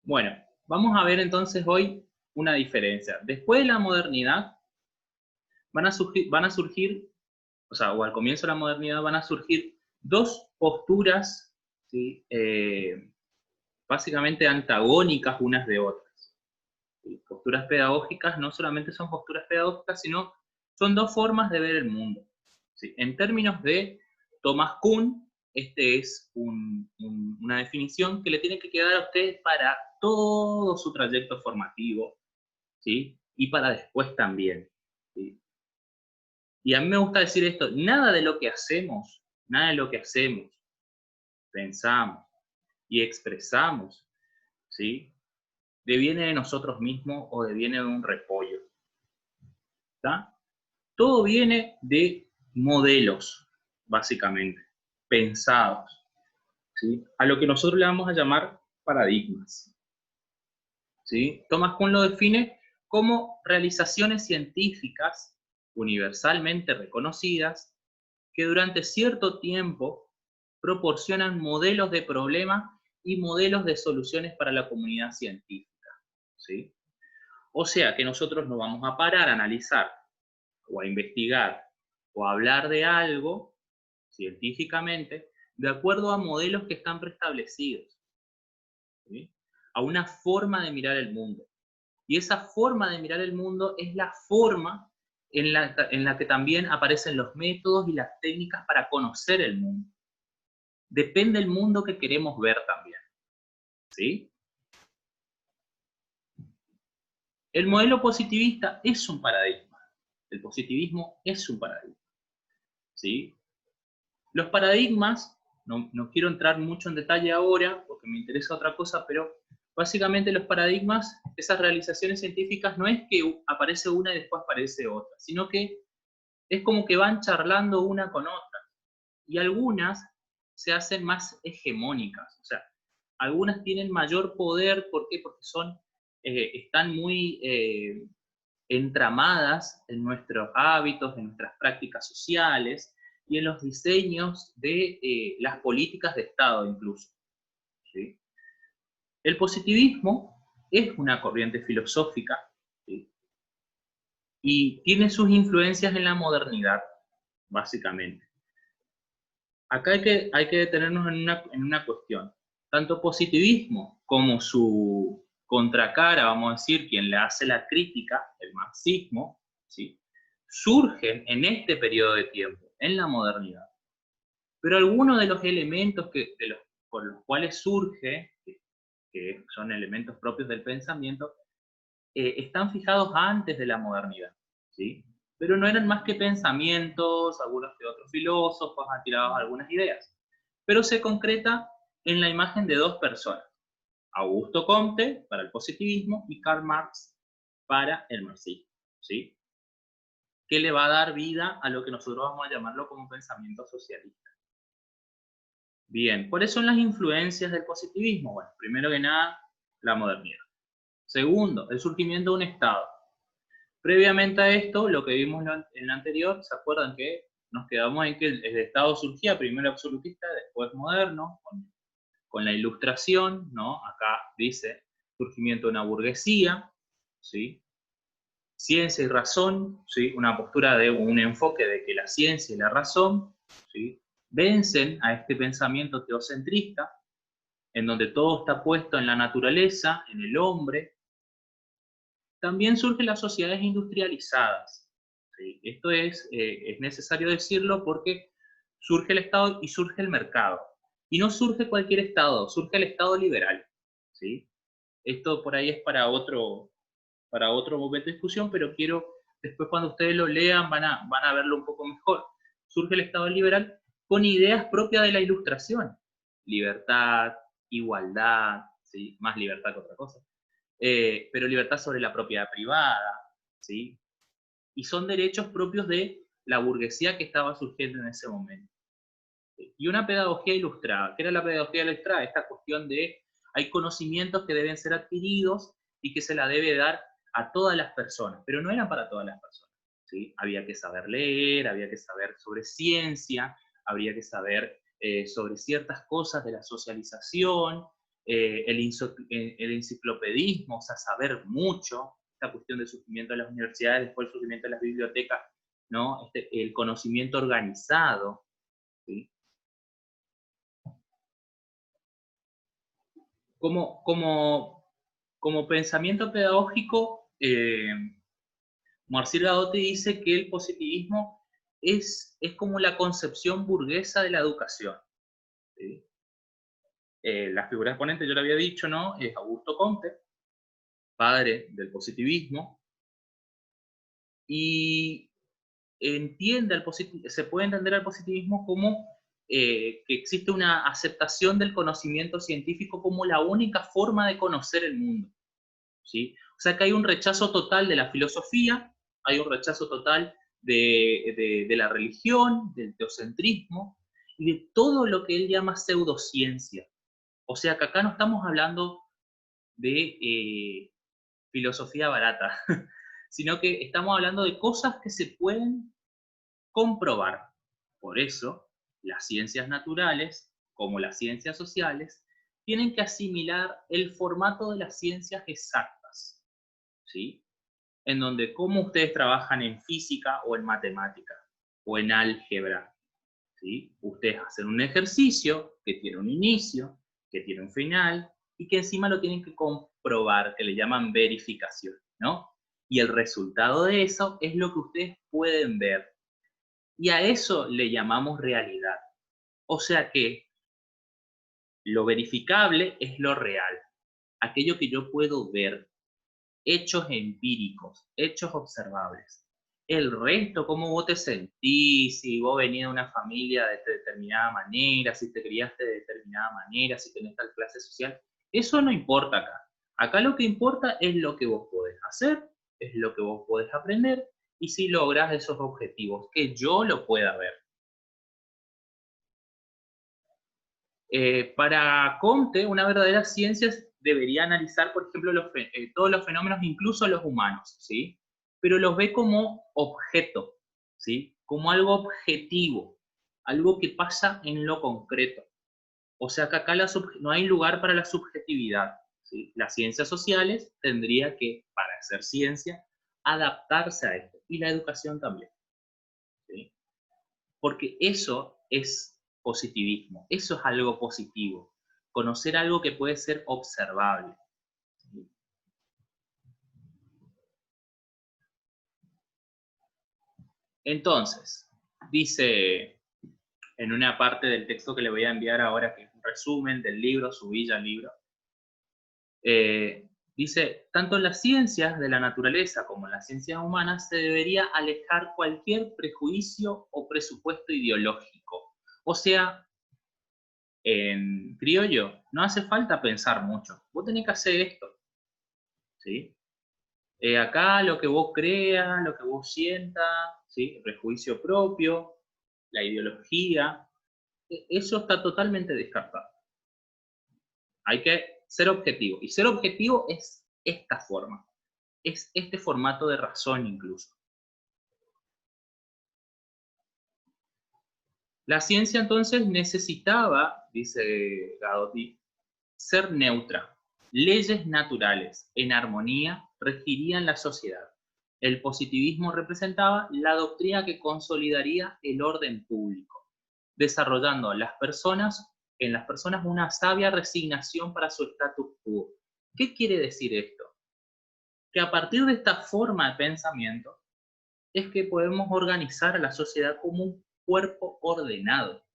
Bueno, vamos a ver entonces hoy una diferencia. Después de la modernidad van a surgir, o sea, o al comienzo de la modernidad van a surgir dos posturas, ¿sí? Básicamente antagónicas unas de otras. ¿Sí? Posturas pedagógicas no solamente son posturas pedagógicas, sino son dos formas de ver el mundo. ¿Sí? En términos de Thomas Kuhn, este es una definición que le tiene que quedar a usted para todo su trayecto formativo, ¿sí? Y para después también, ¿sí? Y a mí me gusta decir esto: nada de lo que hacemos, pensamos y expresamos, ¿sí? Deviene de nosotros mismos o deviene de un repollo. ¿Está? Todo viene de modelos, básicamente, pensados, ¿sí? A lo que nosotros le vamos a llamar paradigmas, ¿sí? Thomas Kuhn lo define como realizaciones científicas universalmente reconocidas que durante cierto tiempo proporcionan modelos de problemas y modelos de soluciones para la comunidad científica, ¿sí? O sea que nosotros nos vamos a parar a analizar o a investigar o a hablar de algo científicamente de acuerdo a modelos que están preestablecidos, ¿sí? A una forma de mirar el mundo. Y esa forma de mirar el mundo es la forma en la que también aparecen los métodos y las técnicas para conocer el mundo. Depende del mundo que queremos ver también, ¿sí? El modelo positivista es un paradigma. El positivismo es un paradigma, ¿sí? Los paradigmas, no quiero entrar mucho en detalle ahora, porque me interesa otra cosa, pero básicamente los paradigmas, esas realizaciones científicas, no es que aparece una y después aparece otra, sino que es como que van charlando una con otra. Y algunas se hacen más hegemónicas, o sea, algunas tienen mayor poder. ¿Por qué? Porque están muy entramadas en nuestros hábitos, en nuestras prácticas sociales y en los diseños de las políticas de Estado incluso, ¿sí? El positivismo es una corriente filosófica, ¿sí? Y tiene sus influencias en la modernidad, básicamente. Acá hay que detenernos en una cuestión. Tanto positivismo como su contracara, vamos a decir, quien le hace la crítica, el marxismo, ¿sí? Surgen en este periodo de tiempo, en la modernidad. Pero algunos de los elementos por los cuales surge, que son elementos propios del pensamiento, están fijados antes de la modernidad, ¿sí? Pero no eran más que pensamientos, algunos de otros filósofos han tirado algunas ideas. Pero se concreta en la imagen de dos personas: Augusto Comte para el positivismo y Karl Marx para el marxismo, ¿sí? Que le va a dar vida a lo que nosotros vamos a llamarlo como pensamiento socialista. Bien, ¿cuáles son las influencias del positivismo? Bueno, primero que nada, la modernidad. Segundo, el surgimiento de un Estado. Previamente a esto, lo que vimos en la anterior, ¿se acuerdan que nos quedamos en que el Estado surgía primero absolutista, después moderno, con la Ilustración, ¿no? Acá dice surgimiento de una burguesía, ¿sí? Ciencia y razón, ¿sí? Una postura de un enfoque de que la ciencia y la razón, ¿sí? Vencen a este pensamiento teocentrista, en donde todo está puesto en la naturaleza, en el hombre. También surgen las sociedades industrializadas, ¿sí? Esto es necesario decirlo porque surge el Estado y surge el mercado. Y no surge cualquier Estado, surge el Estado liberal, ¿sí? Esto por ahí es para otro momento de discusión, pero quiero, después cuando ustedes lo lean van a verlo un poco mejor. Surge el Estado liberal con ideas propias de la Ilustración: libertad, igualdad, ¿sí? Más libertad que otra cosa. Pero libertad sobre la propiedad privada, ¿sí? Y son derechos propios de la burguesía que estaba surgiendo en ese momento. ¿Sí? Y una pedagogía ilustrada. ¿Qué era la pedagogía ilustrada? Esta cuestión de hay conocimientos que deben ser adquiridos y que se la debe dar a todas las personas, pero no eran para todas las personas, ¿sí? Había que saber leer, había que saber sobre ciencia, habría que saber sobre ciertas cosas de la socialización, el enciclopedismo, o sea, saber mucho, esta cuestión del surgimiento de las universidades, después el surgimiento de las bibliotecas, ¿no? El conocimiento organizado, ¿sí? Como pensamiento pedagógico, Marcel Gadotti dice que el positivismo es como la concepción burguesa de la educación, ¿sí? La figura exponente, yo lo había dicho, ¿no? Es Augusto Comte, padre del positivismo, y se puede entender al positivismo como que existe una aceptación del conocimiento científico como la única forma de conocer el mundo, ¿sí? O sea que hay un rechazo total de la filosofía, hay un rechazo total de la religión, del teocentrismo y de todo lo que él llama pseudociencia. O sea que acá no estamos hablando de filosofía barata, sino que estamos hablando de cosas que se pueden comprobar. Por eso, las ciencias naturales, como las ciencias sociales, tienen que asimilar el formato de las ciencias exactas, ¿sí? En donde como ustedes trabajan en física o en matemática o en álgebra, ¿sí? Ustedes hacen un ejercicio que tiene un inicio, que tiene un final y que encima lo tienen que comprobar, que le llaman verificación, ¿no? Y el resultado de eso es lo que ustedes pueden ver. Y a eso le llamamos realidad. O sea que lo verificable es lo real, aquello que yo puedo ver, hechos empíricos, hechos observables. El resto, cómo vos te sentís, si vos venís de una familia de determinada manera, si te criaste de determinada manera, si tenés tal clase social, eso no importa acá. Acá lo que importa es lo que vos podés hacer, es lo que vos podés aprender, y si lográs esos objetivos, que yo lo pueda ver. Para Comte, una verdadera ciencia debería analizar, por ejemplo, todos los fenómenos, incluso los humanos, ¿sí? Pero los ve como objeto, ¿sí? Como algo objetivo, algo que pasa en lo concreto. O sea que acá no hay lugar para la subjetividad, ¿sí? Las ciencias sociales tendría que, para hacer ciencia, adaptarse a esto, y la educación también, ¿sí? Porque eso es positivismo, eso es algo positivo, conocer algo que puede ser observable. Entonces, dice en una parte del texto que le voy a enviar ahora, que es un resumen del libro, subí ya el libro, dice, tanto en las ciencias de la naturaleza como en las ciencias humanas se debería alejar cualquier prejuicio o presupuesto ideológico. O sea, en criollo, no hace falta pensar mucho. Vos tenés que hacer esto, ¿sí? Acá lo que vos creas, lo que vos sientas, ¿sí? El prejuicio propio, la ideología, eso está totalmente descartado. Hay que ser objetivo. Y ser objetivo es esta forma. Es este formato de razón incluso. La ciencia entonces necesitaba, dice Gadotti, ser neutra. Leyes naturales, en armonía, regirían la sociedad. El positivismo representaba la doctrina que consolidaría el orden público, desarrollando en las personas una sabia resignación para su status quo. ¿Qué quiere decir esto? Que a partir de esta forma de pensamiento es que podemos organizar a la sociedad como un cuerpo ordenado.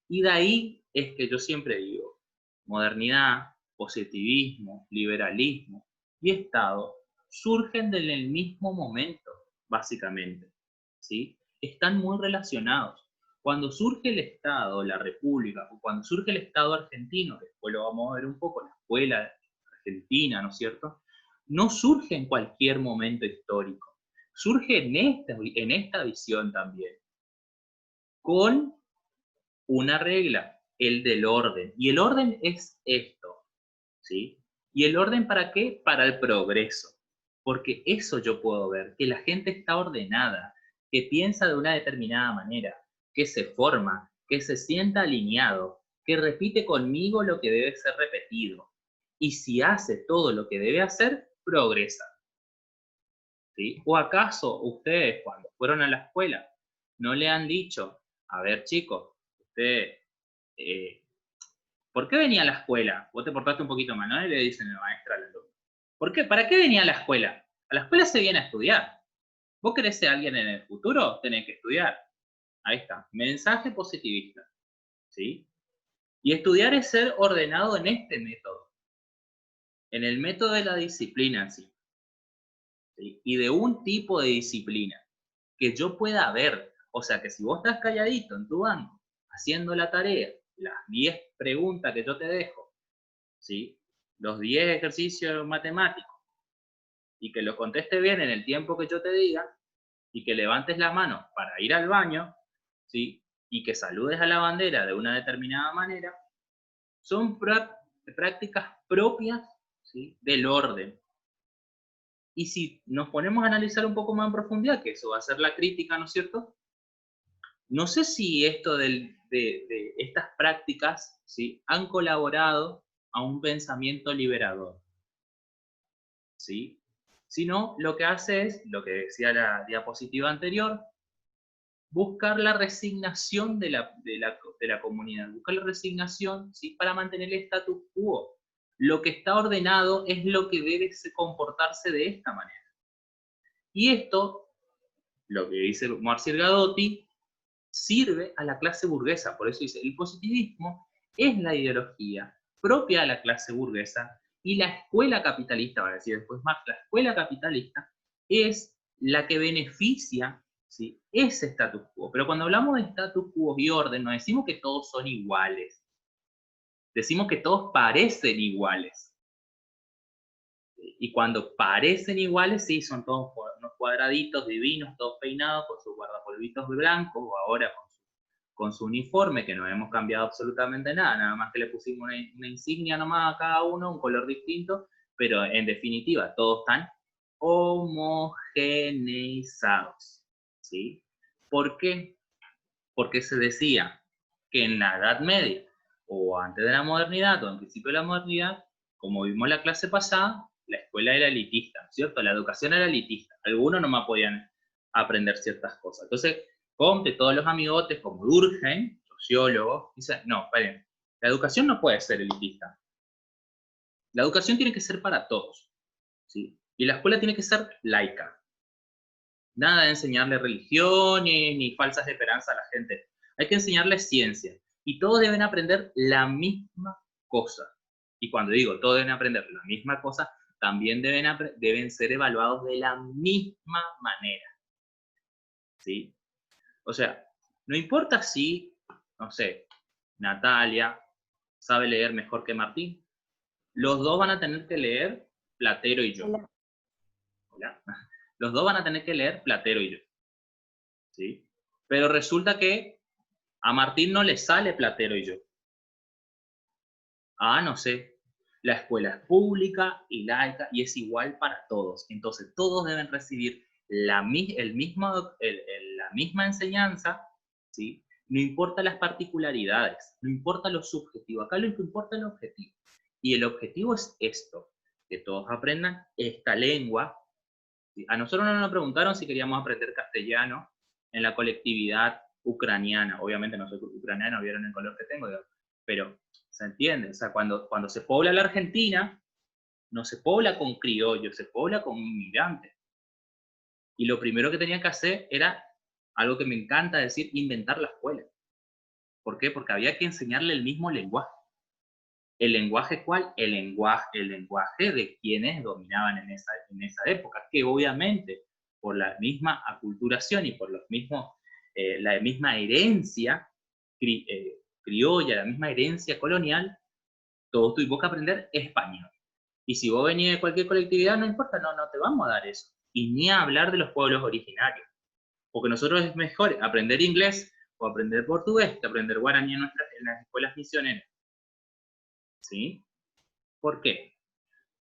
Y de ahí es que yo siempre digo, modernidad, positivismo, liberalismo y Estado surgen en el mismo momento, básicamente, ¿sí? Están muy relacionados. Cuando surge el Estado, la República, o cuando surge el Estado argentino, que después lo vamos a ver un poco, la escuela argentina, ¿no es cierto? No surge en cualquier momento histórico, surge en esta visión también, con una regla, el del orden. Y el orden es esto, ¿sí? ¿Y el orden para qué? Para el progreso. Porque eso yo puedo ver, que la gente está ordenada, que piensa de una determinada manera, que se forma, que se sienta alineado, que repite conmigo lo que debe ser repetido. Y si hace todo lo que debe hacer, progresa. ¿Sí? ¿O acaso ustedes, cuando fueron a la escuela, no le han dicho, a ver chicos, ustedes, ¿por qué venía a la escuela? Vos te portaste un poquito mal, ¿no? Y le dicen la maestra al alumno. ¿Por qué? ¿Para qué venía a la escuela? A la escuela se viene a estudiar. ¿Vos querés ser alguien en el futuro? Tenés que estudiar. Ahí está. Mensaje positivista. ¿Sí? Y estudiar es ser ordenado en este método. En el método de la disciplina en sí. ¿Sí? Y de un tipo de disciplina que yo pueda ver. O sea, que si vos estás calladito en tu banco, haciendo la tarea, las 10 preguntas que yo te dejo, ¿sí? Los 10 ejercicios matemáticos, y que lo contestes bien en el tiempo que yo te diga, y que levantes la mano para ir al baño, ¿sí? Y que saludes a la bandera de una determinada manera, son prácticas propias, ¿sí? Del orden. Y si nos ponemos a analizar un poco más en profundidad, que eso va a ser la crítica, ¿no es cierto? No sé si esto de estas prácticas, ¿sí? Han colaborado a un pensamiento liberador, ¿sí? Sino lo que hace es, lo que decía la diapositiva anterior, buscar la resignación de la comunidad, buscar la resignación, ¿sí? Para mantener el status quo. Lo que está ordenado es lo que debe comportarse de esta manera. Y esto, lo que dice Marcel Gadotti, sirve a la clase burguesa. Por eso dice, el positivismo es la ideología propia de la clase burguesa y la escuela capitalista, va a decir después Marx, la escuela capitalista es la que beneficia, ¿sí? Ese status quo. Pero cuando hablamos de status quo y orden, no decimos que todos son iguales. Decimos que todos parecen iguales. Y cuando parecen iguales, sí, son todos unos cuadraditos divinos, todos peinados con sus guardapolvitos blancos, o ahora con su uniforme, que no hemos cambiado absolutamente nada más que le pusimos una insignia nomás a cada uno, un color distinto, pero en definitiva, todos están homogeneizados, ¿sí? ¿Por qué? Porque se decía que en la Edad Media, o antes de la modernidad, o en principio de la modernidad, como vimos la clase pasada, la escuela era elitista, ¿cierto? La educación era elitista. Algunos nomás podían aprender ciertas cosas. Entonces, Comte, todos los amigotes como Durkheim, sociólogos, dicen, no, esperen, la educación no puede ser elitista. La educación tiene que ser para todos, ¿sí? Y la escuela tiene que ser laica. Nada de enseñarle religiones ni falsas esperanzas a la gente. Hay que enseñarles ciencia. Y todos deben aprender la misma cosa. Y cuando digo todos deben aprender la misma cosa, también deben ser evaluados de la misma manera. ¿Sí? O sea, no importa si, no sé, Natalia sabe leer mejor que Martín. Los dos van a tener que leer Platero y yo. Hola. Hola. Los dos van a tener que leer Platero y yo. ¿Sí? Pero resulta que a Martín no le sale Platero y yo. Ah, no sé. La escuela es pública y laica y es igual para todos. Entonces todos deben recibir la misma enseñanza, ¿sí? No importa las particularidades, no importa lo subjetivo. Acá lo que importa es el objetivo. Y el objetivo es esto, que todos aprendan esta lengua. ¿Sí? A nosotros no nos preguntaron si queríamos aprender castellano en la colectividad ucraniana. Obviamente no soy ucraniano, vieron el color que tengo, pero se entiende. O sea, cuando se pobla la Argentina, no se pobla con criollos, se pobla con inmigrantes. Y lo primero que tenía que hacer era, algo que me encanta decir, inventar la escuela. ¿Por qué? Porque había que enseñarle el mismo lenguaje. ¿El lenguaje cuál? El lenguaje de quienes dominaban en esa época, que obviamente por la misma aculturación y por la misma herencia criolla, la misma herencia colonial, todos tuvimos que aprender español. Y si vos venís de cualquier colectividad, no importa, no te vamos a dar eso. Y ni a hablar de los pueblos originarios. Porque nosotros es mejor aprender inglés o aprender portugués que aprender guaraní en las escuelas misioneras. ¿Sí? ¿Por qué?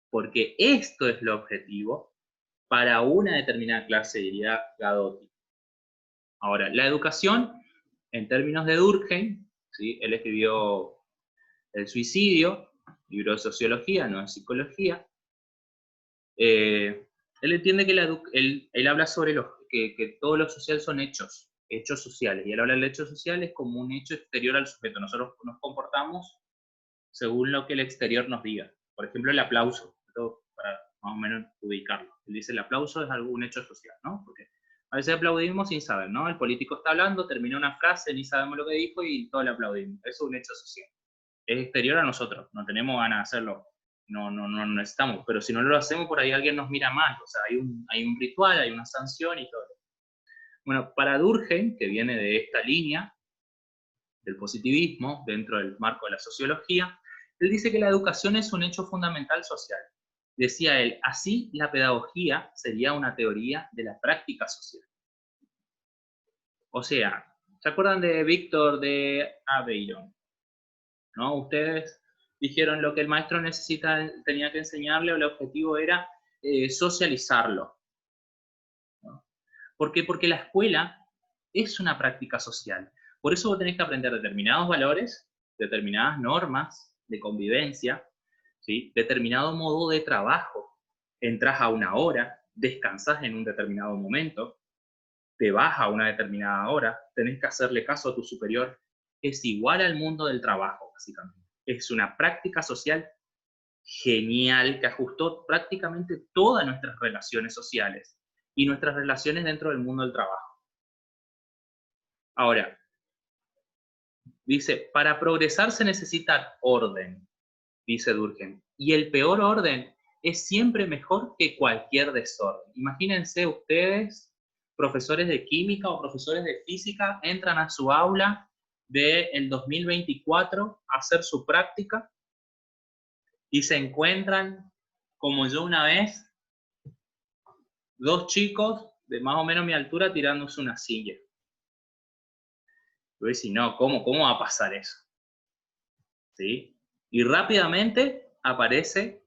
Porque esto es lo objetivo para una determinada clase, diría Gadotti. Ahora, la educación, en términos de Durkheim, ¿sí? Él escribió el suicidio, libro de sociología, no de psicología. Él entiende que él habla sobre que todo lo social son hechos sociales, y él habla del hecho social como un hecho exterior al sujeto. Nosotros nos comportamos según lo que el exterior nos diga. Por ejemplo, el aplauso, para más o menos ubicarlo. Él dice, el aplauso es algún hecho social, ¿no? Porque a veces aplaudimos sin saber, ¿no? El político está hablando, termina una frase, ni sabemos lo que dijo y todos le aplaudimos. Eso es un hecho social. Es exterior a nosotros, no tenemos ganas de hacerlo. No necesitamos, pero si no lo hacemos, por ahí alguien nos mira mal. O sea, hay un ritual, hay una sanción y todo. Bueno, para Durkheim, que viene de esta línea del positivismo, dentro del marco de la sociología, él dice que la educación es un hecho fundamental social. Decía él, así la pedagogía sería una teoría de la práctica social. O sea, ¿se acuerdan de Víctor de Aveyron? ¿No? Ustedes dijeron lo que el maestro tenía que enseñarle, o el objetivo era socializarlo. ¿No? ¿Por qué? Porque la escuela es una práctica social. Por eso vos tenés que aprender determinados valores, determinadas normas de convivencia, ¿sí? Determinado modo de trabajo. Entrás a una hora, descansás en un determinado momento, te vas a una determinada hora, tenés que hacerle caso a tu superior. Es igual al mundo del trabajo, básicamente. Es una práctica social genial que ajustó prácticamente todas nuestras relaciones sociales y nuestras relaciones dentro del mundo del trabajo. Ahora, dice, para progresar se necesita orden, dice Durkheim, y el peor orden es siempre mejor que cualquier desorden. Imagínense ustedes, profesores de química o profesores de física, entran a su aula del 2024 a hacer su práctica y se encuentran, como yo una vez, dos chicos de más o menos mi altura tirándose una silla. Yo decía, no, ¿cómo va a pasar eso? ¿Sí? Y rápidamente aparece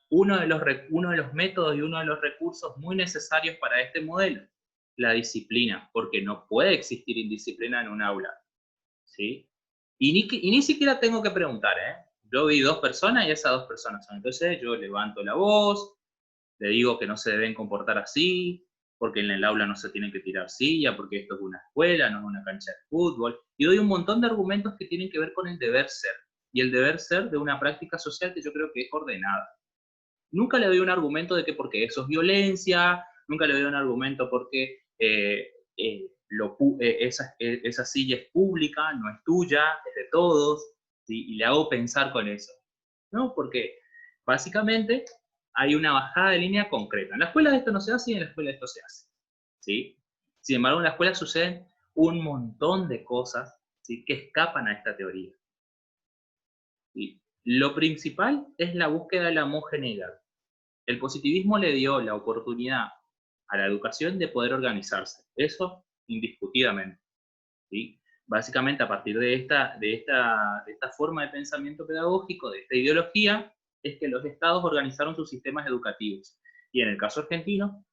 uno de los métodos y uno de los recursos muy necesarios para este modelo, la disciplina, porque no puede existir indisciplina en un aula. ¿Sí? Y ni siquiera tengo que preguntar, ¿eh? Yo vi dos personas y esas dos personas son. Entonces yo levanto la voz, le digo que no se deben comportar así, porque en el aula no se tienen que tirar silla, porque esto es una escuela, no es una cancha de fútbol. Y doy un montón de argumentos que tienen que ver con el deber ser. Y el deber ser de una práctica social que yo creo que es ordenada. Nunca le doy un argumento de que porque eso es violencia, nunca le doy un argumento porque esa silla es pública, no es tuya, es de todos, ¿sí? Y le hago pensar con eso. ¿No? Porque básicamente hay una bajada de línea concreta. En la escuela esto no se hace y en la escuela esto se hace. ¿Sí? Sin embargo, en la escuela suceden un montón de cosas, ¿sí?, que escapan a esta teoría. ¿Sí? Lo principal es la búsqueda de la homogeneidad. El positivismo le dio la oportunidad a la educación de poder organizarse. Eso indiscutidamente. ¿Sí? Básicamente, a partir de esta forma de pensamiento pedagógico, de esta ideología, es que los estados organizaron sus sistemas educativos. Y en el caso argentino,